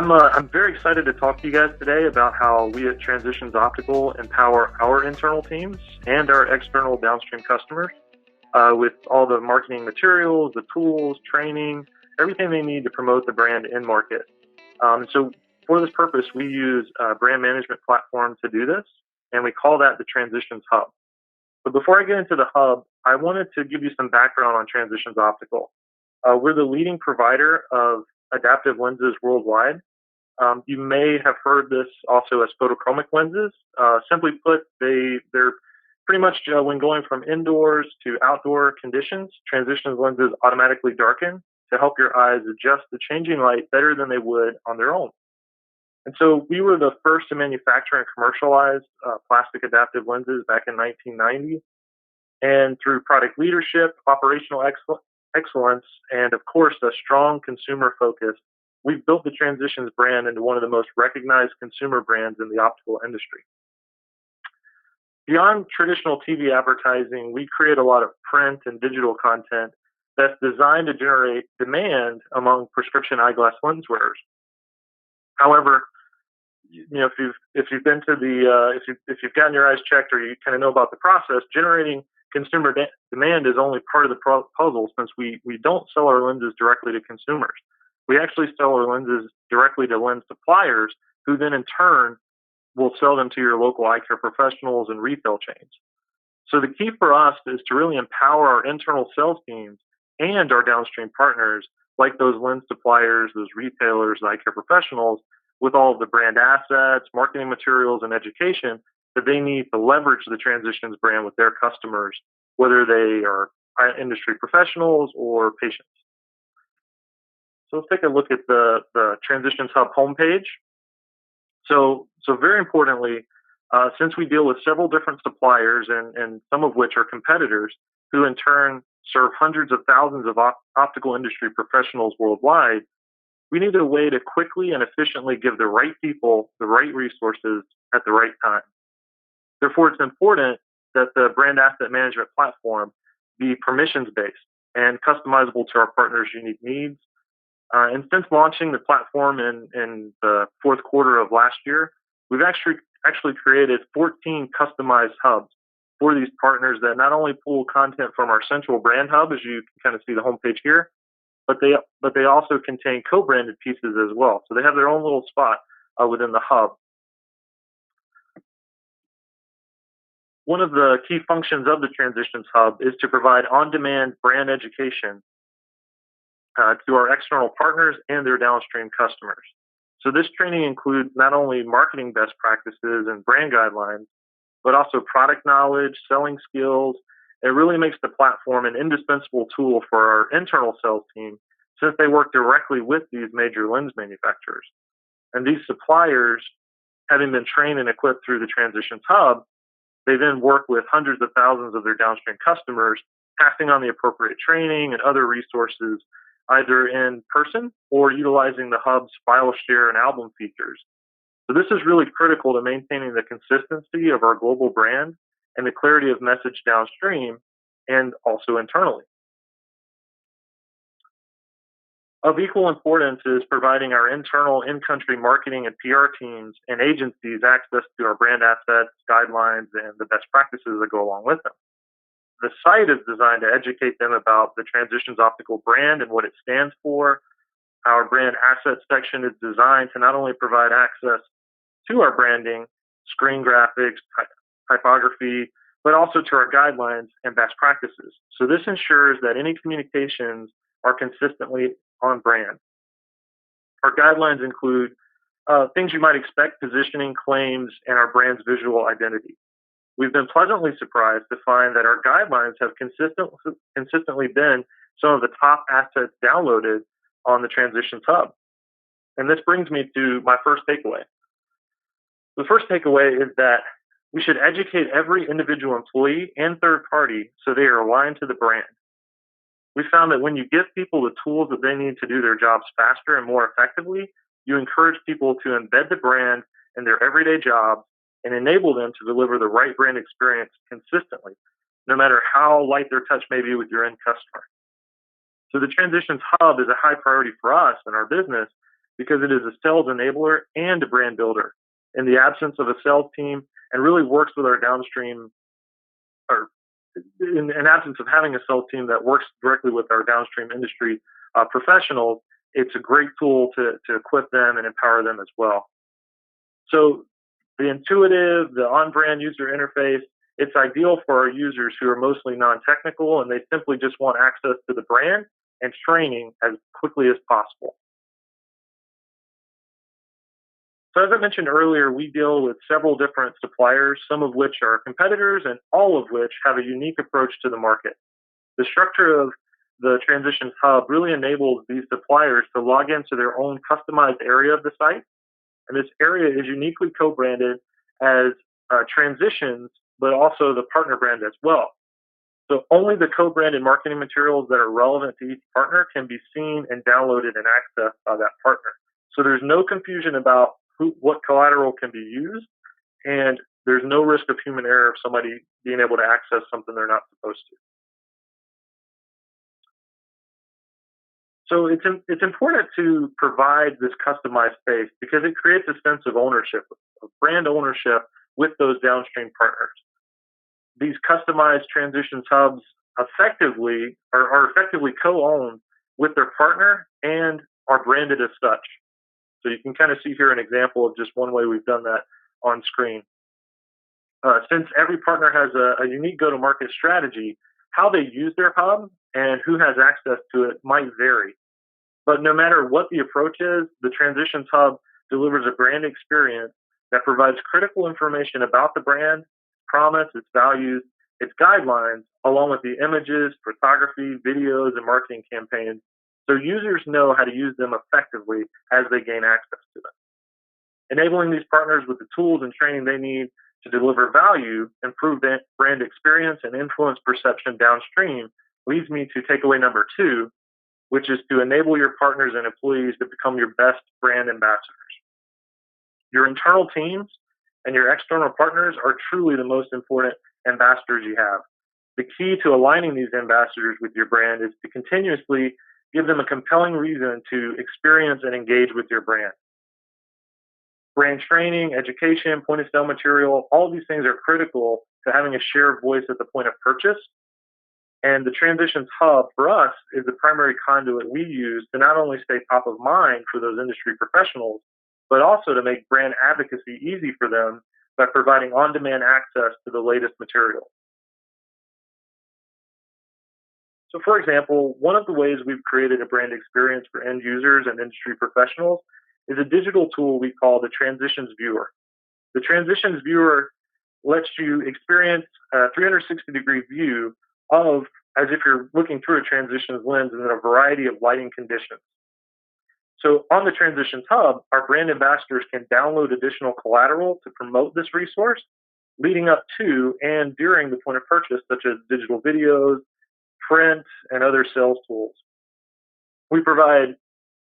I'm very excited to talk to you guys today about how we at Transitions Optical empower our internal teams and our external downstream customers with all the marketing materials, the tools, training, everything they need to promote the brand in market. So for this purpose, we use a brand management platform to do this, and we call that the Transitions Hub. But before I get into the hub, I wanted to give you some background on Transitions Optical. We're the leading provider of adaptive lenses worldwide. You may have heard this also as photochromic lenses. Simply put, they're pretty much when going from indoors to outdoor conditions, Transitions lenses automatically darken to help your eyes adjust to changing light better than they would on their own. And so we were the first to manufacture and commercialize plastic adaptive lenses back in 1990. And through product leadership, operational excellence, and of course, a strong consumer focus, we've built the Transitions brand into one of the most recognized consumer brands in the optical industry. Beyond traditional TV advertising, we create a lot of print and digital content that's designed to generate demand among prescription eyeglass lens wearers. However, if you've been to if you've gotten your eyes checked or you kind of know about the process, generating consumer demand is only part of the puzzle, since we don't sell our lenses directly to consumers. We actually sell our lenses directly to lens suppliers, who then in turn will sell them to your local eye care professionals and retail chains. So the key for us is to really empower our internal sales teams and our downstream partners, like those lens suppliers, those retailers, eye care professionals, with all of the brand assets, marketing materials, and education that they need to leverage the Transitions brand with their customers, whether they are industry professionals or patients. So let's take a look at the Transitions Hub homepage. So very importantly, since we deal with several different suppliers and some of which are competitors, who in turn serve hundreds of thousands of optical industry professionals worldwide, we need a way to quickly and efficiently give the right people the right resources at the right time. Therefore, it's important that the brand asset management platform be permissions-based and customizable to our partners' unique needs. And since launching the platform in the fourth quarter of last year, we've actually created 14 customized hubs for these partners that not only pull content from our central brand hub, as you can kind of see the homepage here, but they also contain co-branded pieces as well. So they have their own little spot within the hub. One of the key functions of the Transitions Hub is to provide on-demand brand education to our external partners and their downstream customers. So this training includes not only marketing best practices and brand guidelines, but also product knowledge, selling skills. It really makes the platform an indispensable tool for our internal sales team, since they work directly with these major lens manufacturers. And these suppliers, having been trained and equipped through the Transitions Hub, they then work with hundreds of thousands of their downstream customers, passing on the appropriate training and other resources, either in person or utilizing the Hub's file share and album features. So this is really critical to maintaining the consistency of our global brand and the clarity of message downstream and also internally. Of equal importance is providing our internal in-country marketing and PR teams and agencies access to our brand assets, guidelines, and the best practices that go along with them. The site is designed to educate them about the Transitions Optical brand and what it stands for. Our brand assets section is designed to not only provide access to our branding, screen graphics, typography, but also to our guidelines and best practices. So this ensures that any communications are consistently on brand. Our guidelines include things you might expect: positioning, claims, and our brand's visual identity. We've been pleasantly surprised to find that our guidelines have consistently been some of the top assets downloaded on the Transitions Hub. And this brings me to my first takeaway. The first takeaway is that we should educate every individual employee and third party so they are aligned to the brand. We found that when you give people the tools that they need to do their jobs faster and more effectively, you encourage people to embed the brand in their everyday jobs and enable them to deliver the right brand experience consistently, no matter how light their touch may be with your end customer. So the Transitions Hub is a high priority for us and our business because it is a sales enabler and a brand builder in the absence of a sales team, and really works with our downstream, or in absence of having a sales team that works directly with our downstream industry professionals. It's a great tool to equip them and empower them as well. So the intuitive, the on-brand user interface, it's ideal for our users who are mostly non-technical and they simply just want access to the brand and training as quickly as possible. So as I mentioned earlier, we deal with several different suppliers, some of which are competitors and all of which have a unique approach to the market. The structure of the Transitions Hub really enables these suppliers to log into their own customized area of the site. And this area is uniquely co-branded as Transitions, but also the partner brand as well. So only the co-branded marketing materials that are relevant to each partner can be seen and downloaded and accessed by that partner. So there's no confusion about what collateral can be used, and there's no risk of human error of somebody being able to access something they're not supposed to. So it's important to provide this customized space because it creates a sense of ownership, of brand ownership with those downstream partners. These customized Transitions Hubs are effectively co-owned with their partner and are branded as such. So you can kind of see here an example of just one way we've done that on screen. Since every partner has a unique go-to-market strategy, how they use their hub and who has access to it might vary. But no matter what the approach is, the Transitions Hub delivers a brand experience that provides critical information about the brand, promise, its values, its guidelines, along with the images, photography, videos, and marketing campaigns, so users know how to use them effectively as they gain access to them. Enabling these partners with the tools and training they need to deliver value, improve brand experience, and influence perception downstream leads me to takeaway number 2, which is to enable your partners and employees to become your best brand ambassadors. Your internal teams and your external partners are truly the most important ambassadors you have. The key to aligning these ambassadors with your brand is to continuously give them a compelling reason to experience and engage with your brand. Brand training, education, point of sale material, all of these things are critical to having a shared voice at the point of purchase. And the Transitions Hub for us is the primary conduit we use to not only stay top of mind for those industry professionals, but also to make brand advocacy easy for them by providing on-demand access to the latest material. So for example, one of the ways we've created a brand experience for end users and industry professionals is a digital tool we call the Transitions Viewer. The Transitions Viewer lets you experience a 360-degree view of as if you're looking through a transitions lens in a variety of lighting conditions. So on the Transitions Hub, our brand ambassadors can download additional collateral to promote this resource leading up to and during the point of purchase, such as digital videos, print, and other sales tools. We provide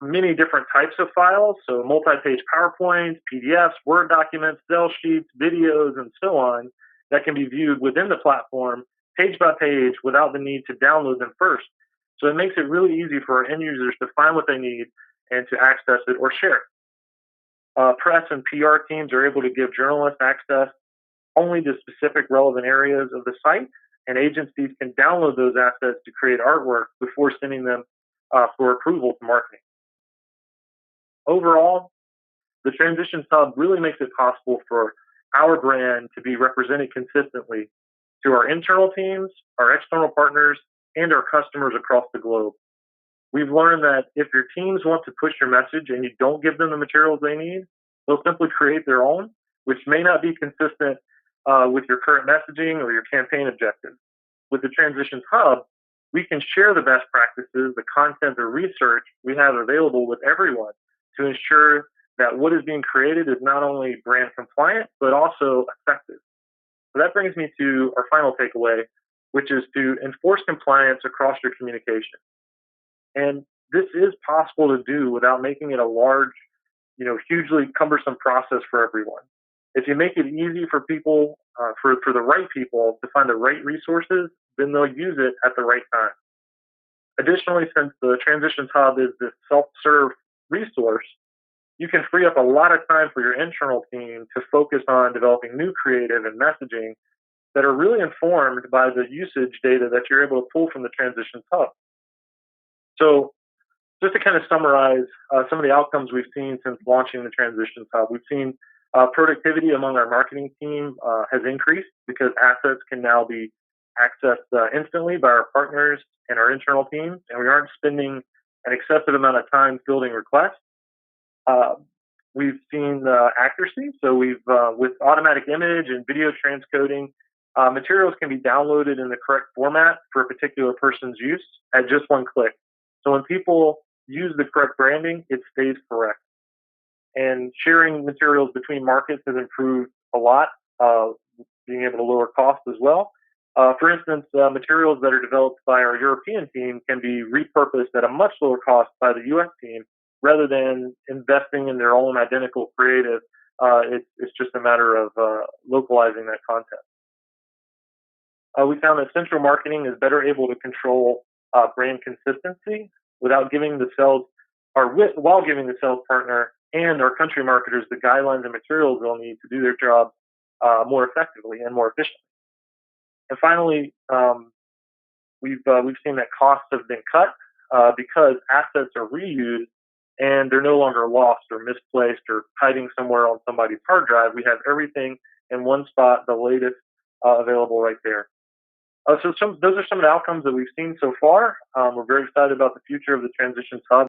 many different types of files, so multi-page PowerPoints, PDFs, Word documents, sales sheets, videos, and so on, that can be viewed within the platform page by page without the need to download them first. So it makes it really easy for our end users to find what they need and to access it or share it. Press and PR teams are able to give journalists access only to specific relevant areas of the site, and agencies can download those assets to create artwork before sending them for approval to marketing. Overall, the Transitions Hub really makes it possible for our brand to be represented consistently to our internal teams, our external partners, and our customers across the globe. We've learned that if your teams want to push your message and you don't give them the materials they need, they'll simply create their own, which may not be consistent with your current messaging or your campaign objectives. With the Transitions Hub, we can share the best practices, the content, or research we have available with everyone to ensure that what is being created is not only brand compliant, but also effective. So that brings me to our final takeaway, which is to enforce compliance across your communication. And this is possible to do without making it a large, hugely cumbersome process for everyone. If you make it easy for people, for the right people to find the right resources, then they'll use it at the right time. Additionally, since the Transitions Hub is this self-serve resource, you can free up a lot of time for your internal team to focus on developing new creative and messaging that are really informed by the usage data that you're able to pull from the Transitions Hub. So, just to kind of summarize some of the outcomes we've seen since launching the Transitions Hub, we've seen productivity among our marketing team has increased because assets can now be accessed instantly by our partners and our internal teams, and we aren't spending an excessive amount of time fielding requests. Uh, we've seen accuracy, so we've with automatic image and video transcoding, materials can be downloaded in the correct format for a particular person's use at just one click. So when people use the correct branding, it stays correct. And sharing materials between markets has improved a lot, being able to lower costs as well. For instance, materials that are developed by our European team can be repurposed at a much lower cost by the US team rather than investing in their own identical creative. It's just a matter of localizing that content. We found that central marketing is better able to control brand consistency without giving the sales or while giving the sales partner and our country marketers the guidelines and materials they'll need to do their job more effectively and more efficiently. And finally, we've seen that costs have been cut because assets are reused and they're no longer lost or misplaced or hiding somewhere on somebody's hard drive. We have everything in one spot, the latest available right there. Those are some of the outcomes that we've seen so far. We're very excited about the future of the Transitions Hub.